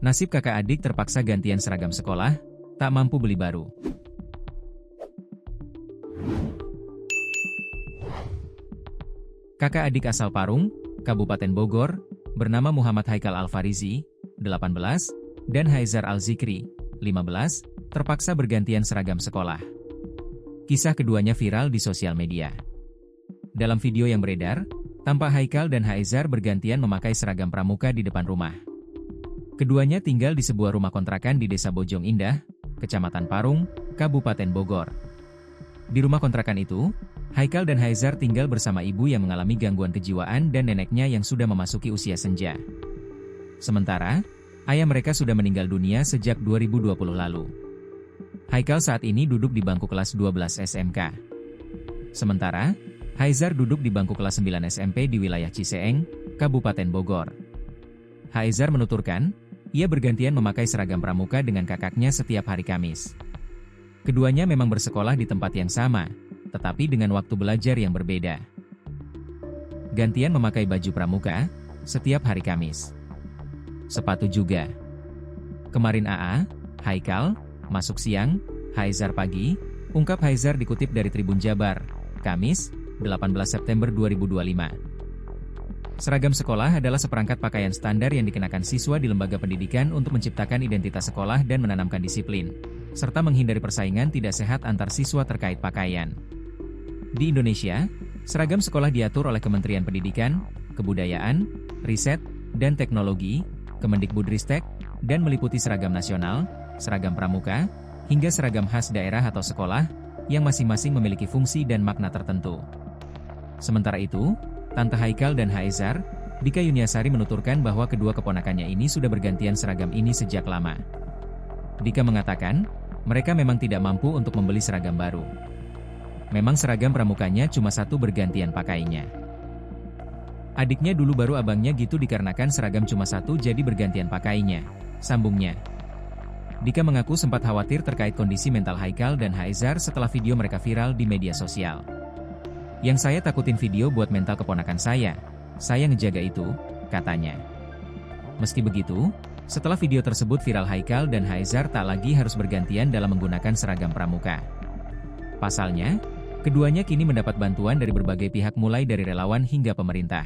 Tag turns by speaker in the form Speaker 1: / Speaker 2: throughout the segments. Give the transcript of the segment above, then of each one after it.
Speaker 1: Nasib kakak adik terpaksa gantian seragam sekolah, tak mampu beli baru. Kakak adik asal Parung, Kabupaten Bogor, bernama Muhammad Haikal Al-Farizi, 18, dan Haizar Al-Zikri, 15, terpaksa bergantian seragam sekolah. Kisah keduanya viral di sosial media. Dalam video yang beredar, tampak Haikal dan Haizar bergantian memakai seragam pramuka di depan rumah. Keduanya tinggal di sebuah rumah kontrakan di Desa Bojong Indah, Kecamatan Parung, Kabupaten Bogor. Di rumah kontrakan itu, Haikal dan Haizar tinggal bersama ibu yang mengalami gangguan kejiwaan dan neneknya yang sudah memasuki usia senja. Sementara, ayah mereka sudah meninggal dunia sejak 2020 lalu. Haikal saat ini duduk di bangku kelas 12 SMK. Sementara, Haizar duduk di bangku kelas 9 SMP di wilayah Ciseeng, Kabupaten Bogor. Haizar menuturkan, ia bergantian memakai seragam pramuka dengan kakaknya setiap hari Kamis. Keduanya memang bersekolah di tempat yang sama, tetapi dengan waktu belajar yang berbeda. Gantian memakai baju pramuka setiap hari Kamis. Sepatu juga. Kemarin Haikal, masuk siang, Haizar pagi, ungkap Haizar dikutip dari Tribun Jabar, Kamis, 18 September 2025. Seragam sekolah adalah seperangkat pakaian standar yang dikenakan siswa di lembaga pendidikan untuk menciptakan identitas sekolah dan menanamkan disiplin, serta menghindari persaingan tidak sehat antar siswa terkait pakaian. Di Indonesia, seragam sekolah diatur oleh Kementerian Pendidikan, Kebudayaan, Riset, dan Teknologi, Kemendikbudristek, dan meliputi seragam nasional, seragam pramuka, hingga seragam khas daerah atau sekolah, yang masing-masing memiliki fungsi dan makna tertentu. Sementara itu, Tante Haikal dan Haizar, Dika Yuniasari menuturkan bahwa kedua keponakannya ini sudah bergantian seragam ini sejak lama. Dika mengatakan, mereka memang tidak mampu untuk membeli seragam baru. Memang seragam pramukanya cuma satu bergantian pakainya. Adiknya dulu baru abangnya gitu dikarenakan seragam cuma satu jadi bergantian pakainya, sambungnya. Dika mengaku sempat khawatir terkait kondisi mental Haikal dan Haizar setelah video mereka viral di media sosial. Yang saya takutin video buat mental keponakan saya ngejaga itu, katanya. Meski begitu, setelah video tersebut viral Haikal dan Haizar tak lagi harus bergantian dalam menggunakan seragam pramuka. Pasalnya, keduanya kini mendapat bantuan dari berbagai pihak mulai dari relawan hingga pemerintah.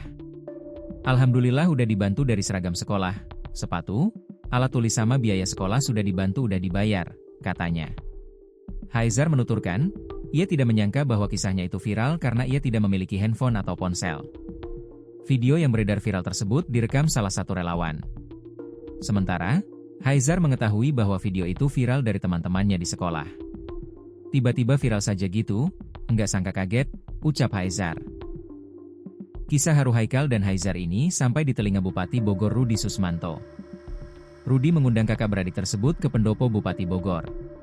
Speaker 1: Alhamdulillah udah dibantu dari seragam sekolah, sepatu, alat tulis sama biaya sekolah sudah dibayar, katanya. Haizar menuturkan, ia tidak menyangka bahwa kisahnya itu viral karena ia tidak memiliki handphone atau ponsel. Video yang beredar viral tersebut direkam salah satu relawan. Sementara, Haizar mengetahui bahwa video itu viral dari teman-temannya di sekolah. Tiba-tiba viral saja gitu, enggak sangka kaget, ucap Haizar. Kisah haru Haikal dan Haizar ini sampai di telinga Bupati Bogor Rudi Susmanto. Rudi mengundang kakak beradik tersebut ke pendopo Bupati Bogor.